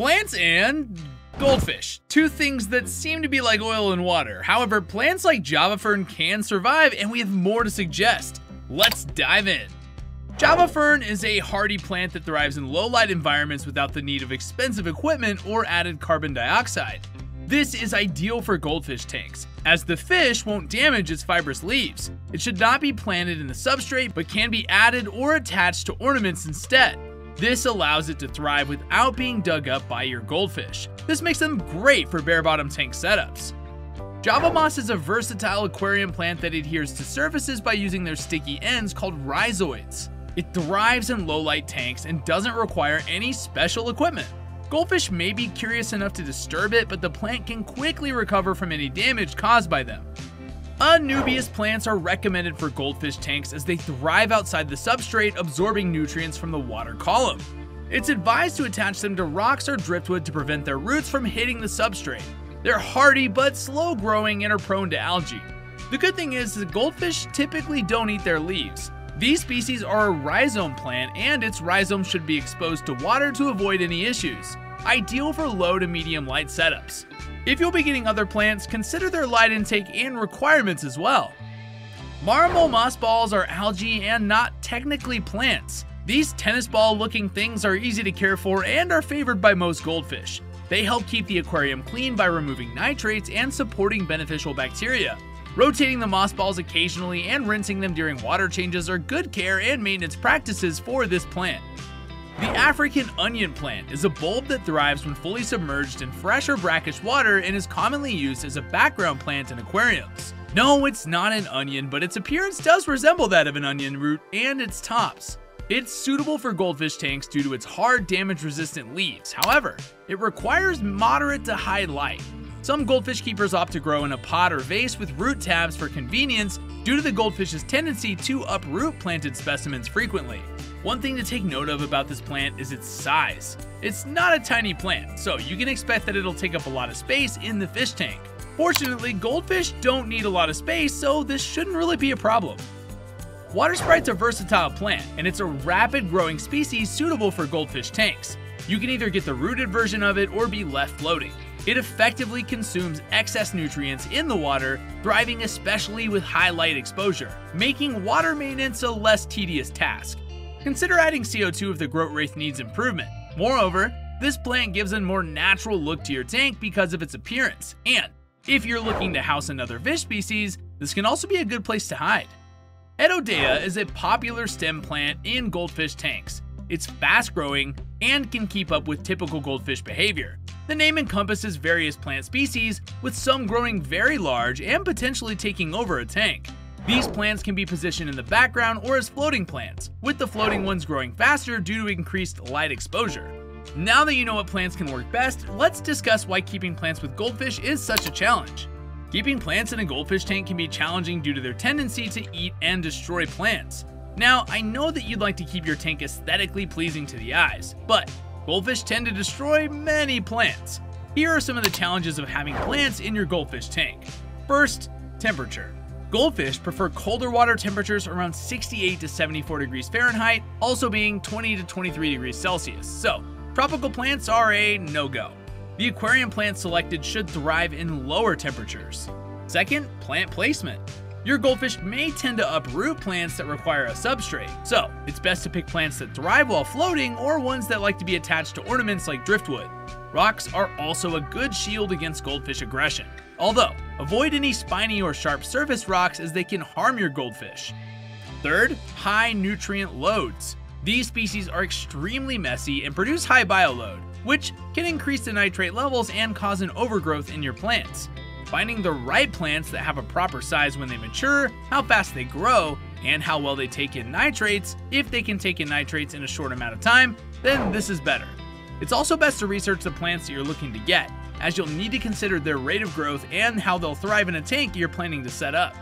Plants and goldfish. Two things that seem to be like oil and water. However, plants like Java Fern can survive, and we have more to suggest. Let's dive in. Java Fern is a hardy plant that thrives in low-light environments without the need of expensive equipment or added carbon dioxide. This is ideal for goldfish tanks, as the fish won't damage its fibrous leaves. It should not be planted in the substrate, but can be added or attached to ornaments instead. This allows it to thrive without being dug up by your goldfish. This makes them great for bare-bottom tank setups. Java moss is a versatile aquarium plant that adheres to surfaces by using their sticky ends called rhizoids. It thrives in low-light tanks and doesn't require any special equipment. Goldfish may be curious enough to disturb it, but the plant can quickly recover from any damage caused by them. Anubias plants are recommended for goldfish tanks as they thrive outside the substrate, absorbing nutrients from the water column. It's advised to attach them to rocks or driftwood to prevent their roots from hitting the substrate. They're hardy but slow growing and are prone to algae. The good thing is that goldfish typically don't eat their leaves. These species are a rhizome plant, and its rhizomes should be exposed to water to avoid any issues. Ideal for low to medium light setups. If you'll be getting other plants, consider their light intake and requirements as well. Marimo moss balls are algae and not technically plants. These tennis ball looking things are easy to care for and are favored by most goldfish. They help keep the aquarium clean by removing nitrates and supporting beneficial bacteria. Rotating the moss balls occasionally and rinsing them during water changes are good care and maintenance practices for this plant. The African onion plant is a bulb that thrives when fully submerged in fresh or brackish water and is commonly used as a background plant in aquariums. No, it's not an onion, but its appearance does resemble that of an onion root and its tops. It's suitable for goldfish tanks due to its hard, damage-resistant leaves. However, it requires moderate to high light. Some goldfish keepers opt to grow in a pot or vase with root tabs for convenience due to the goldfish's tendency to uproot planted specimens frequently. One thing to take note of about this plant is its size. It's not a tiny plant, so you can expect that it'll take up a lot of space in the fish tank. Fortunately, goldfish don't need a lot of space, so this shouldn't really be a problem. Water Sprite's a versatile plant, and it's a rapid growing species suitable for goldfish tanks. You can either get the rooted version of it or be left floating. It effectively consumes excess nutrients in the water, thriving especially with high light exposure, making water maintenance a less tedious task. Consider adding CO2 if the growth rate needs improvement. Moreover, this plant gives a more natural look to your tank because of its appearance, and if you're looking to house another fish species, this can also be a good place to hide. Elodea is a popular stem plant in goldfish tanks. It's fast-growing and can keep up with typical goldfish behavior. The name encompasses various plant species, with some growing very large and potentially taking over a tank. These plants can be positioned in the background or as floating plants, with the floating ones growing faster due to increased light exposure. Now that you know what plants can work best, let's discuss why keeping plants with goldfish is such a challenge. Keeping plants in a goldfish tank can be challenging due to their tendency to eat and destroy plants. Now, I know that you'd like to keep your tank aesthetically pleasing to the eyes, but goldfish tend to destroy many plants. Here are some of the challenges of having plants in your goldfish tank. First, temperature. Goldfish prefer colder water temperatures around 68 to 74 degrees Fahrenheit, also being 20 to 23 degrees Celsius, so tropical plants are a no-go. The aquarium plants selected should thrive in lower temperatures. Second, plant placement. Your goldfish may tend to uproot plants that require a substrate, so it's best to pick plants that thrive while floating or ones that like to be attached to ornaments like driftwood. Rocks are also a good shield against goldfish aggression, although avoid any spiny or sharp surface rocks as they can harm your goldfish. Third, high nutrient loads. These species are extremely messy and produce high bioload, which can increase the nitrate levels and cause an overgrowth in your plants. Finding the right plants that have a proper size when they mature, how fast they grow, and how well they take in nitrates. If they can take in nitrates in a short amount of time, then this is better. It's also best to research the plants that you're looking to get, as you'll need to consider their rate of growth and how they'll thrive in a tank you're planning to set up.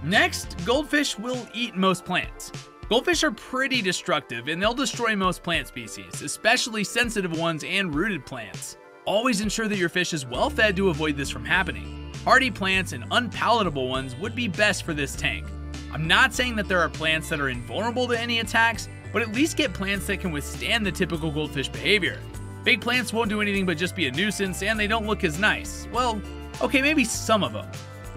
Next, goldfish will eat most plants. Goldfish are pretty destructive and they'll destroy most plant species, especially sensitive ones and rooted plants. Always ensure that your fish is well fed to avoid this from happening. Hardy plants and unpalatable ones would be best for this tank. I'm not saying that there are plants that are invulnerable to any attacks, but at least get plants that can withstand the typical goldfish behavior. Fake plants won't do anything but just be a nuisance, and they don't look as nice. Well, okay, maybe some of them.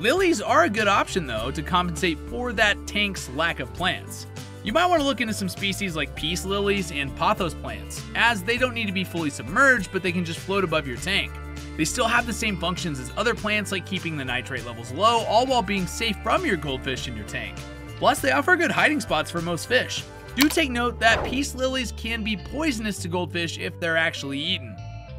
Lilies are a good option though to compensate for that tank's lack of plants. You might want to look into some species like peace lilies and pothos plants, as they don't need to be fully submerged, but they can just float above your tank. They still have the same functions as other plants, like keeping the nitrate levels low, all while being safe from your goldfish in your tank. Plus, they offer good hiding spots for most fish. Do take note that peace lilies can be poisonous to goldfish if they're actually eaten.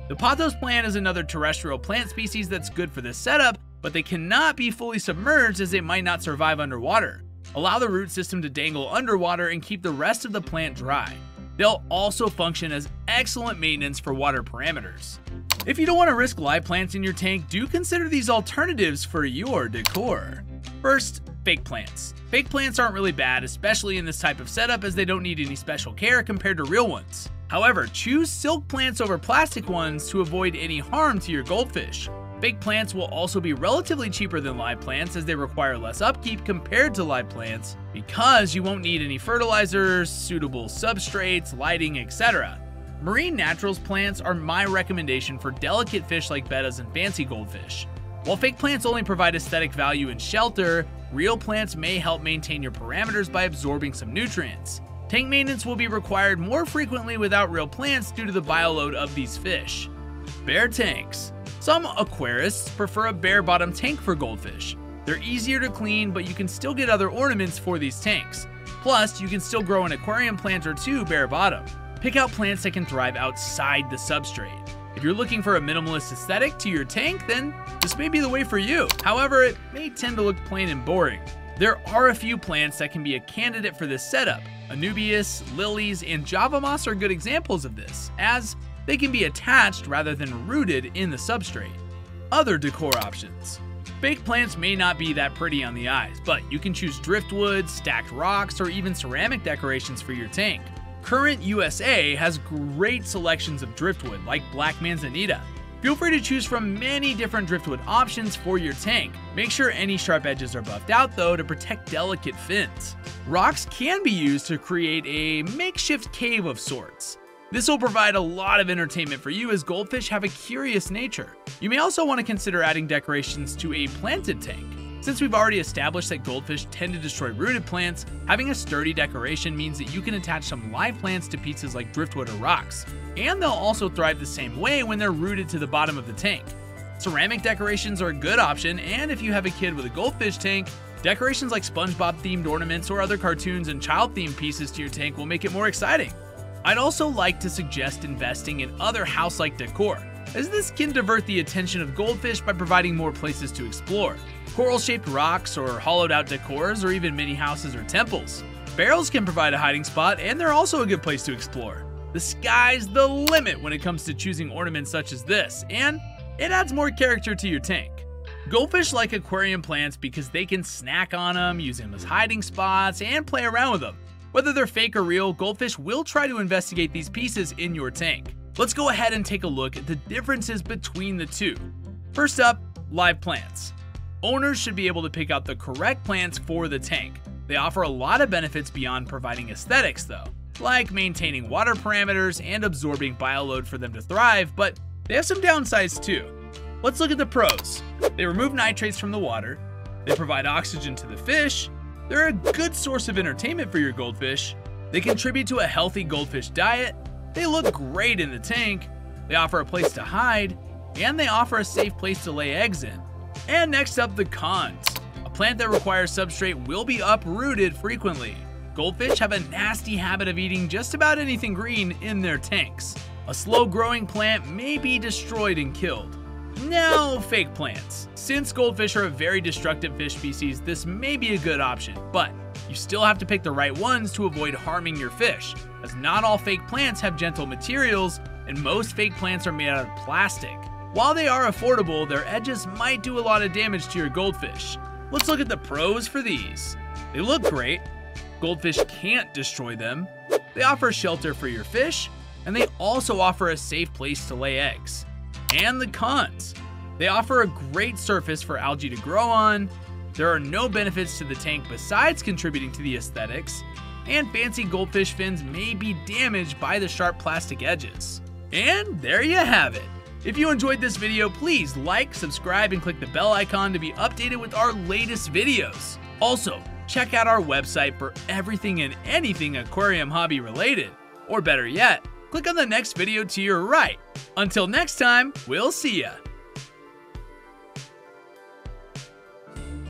The pothos plant is another terrestrial plant species that's good for this setup, but they cannot be fully submerged as they might not survive underwater. Allow the root system to dangle underwater and keep the rest of the plant dry. They'll also function as excellent maintenance for water parameters. If you don't want to risk live plants in your tank, do consider these alternatives for your decor. First, fake plants. Fake plants aren't really bad, especially in this type of setup, as they don't need any special care compared to real ones. However, choose silk plants over plastic ones to avoid any harm to your goldfish. Fake plants will also be relatively cheaper than live plants, as they require less upkeep compared to live plants, because you won't need any fertilizers, suitable substrates, lighting, etc. Marine naturals plants are my recommendation for delicate fish like bettas and fancy goldfish. While fake plants only provide aesthetic value and shelter, real plants may help maintain your parameters by absorbing some nutrients. Tank maintenance will be required more frequently without real plants due to the bioload of these fish. Bare tanks. Some aquarists prefer a bare bottom tank for goldfish. They're easier to clean, but you can still get other ornaments for these tanks. Plus, you can still grow an aquarium plant or two bare bottom. Pick out plants that can thrive outside the substrate. If you're looking for a minimalist aesthetic to your tank, then this may be the way for you. However, it may tend to look plain and boring. There are a few plants that can be a candidate for this setup. Anubias, lilies, and Java moss are good examples of this, as they can be attached rather than rooted in the substrate. Other decor options. Fake plants may not be that pretty on the eyes, but you can choose driftwood, stacked rocks, or even ceramic decorations for your tank. Current USA has great selections of driftwood, like black manzanita. Feel free to choose from many different driftwood options for your tank. Make sure any sharp edges are buffed out though to protect delicate fins. Rocks can be used to create a makeshift cave of sorts. This will provide a lot of entertainment for you, as goldfish have a curious nature. You may also want to consider adding decorations to a planted tank. Since we've already established that goldfish tend to destroy rooted plants, having a sturdy decoration means that you can attach some live plants to pieces like driftwood or rocks, and they'll also thrive the same way when they're rooted to the bottom of the tank. Ceramic decorations are a good option, and if you have a kid with a goldfish tank, decorations like SpongeBob themed ornaments or other cartoons and child themed pieces to your tank will make it more exciting. I'd also like to suggest investing in other house-like decor, as this can divert the attention of goldfish by providing more places to explore. Coral-shaped rocks or hollowed-out decors, or even mini houses or temples. Barrels can provide a hiding spot, and they're also a good place to explore. The sky's the limit when it comes to choosing ornaments such as this, and it adds more character to your tank. Goldfish like aquarium plants because they can snack on them, use them as hiding spots, and play around with them. Whether they're fake or real, goldfish will try to investigate these pieces in your tank. Let's go ahead and take a look at the differences between the two. First up, live plants. Owners should be able to pick out the correct plants for the tank. They offer a lot of benefits beyond providing aesthetics though, like maintaining water parameters and absorbing bioload for them to thrive, but they have some downsides too. Let's look at the pros. They remove nitrates from the water, they provide oxygen to the fish, they're a good source of entertainment for your goldfish, they contribute to a healthy goldfish diet, they look great in the tank, they offer a place to hide, and they offer a safe place to lay eggs in. And next up, the cons. A plant that requires substrate will be uprooted frequently. Goldfish have a nasty habit of eating just about anything green in their tanks. A slow-growing plant may be destroyed and killed. Now, fake plants. Since goldfish are a very destructive fish species, this may be a good option, but you still have to pick the right ones to avoid harming your fish, as not all fake plants have gentle materials, and most fake plants are made out of plastic. While they are affordable, their edges might do a lot of damage to your goldfish. Let's look at the pros for these. They look great, goldfish can't destroy them, they offer shelter for your fish, and they also offer a safe place to lay eggs. And the cons. They offer a great surface for algae to grow on, there are no benefits to the tank besides contributing to the aesthetics, and fancy goldfish fins may be damaged by the sharp plastic edges. And there you have it. If you enjoyed this video, please like, subscribe, and click the bell icon to be updated with our latest videos. Also, check out our website for everything and anything aquarium hobby related. Or better yet, click on the next video to your right. Until next time, we'll see ya.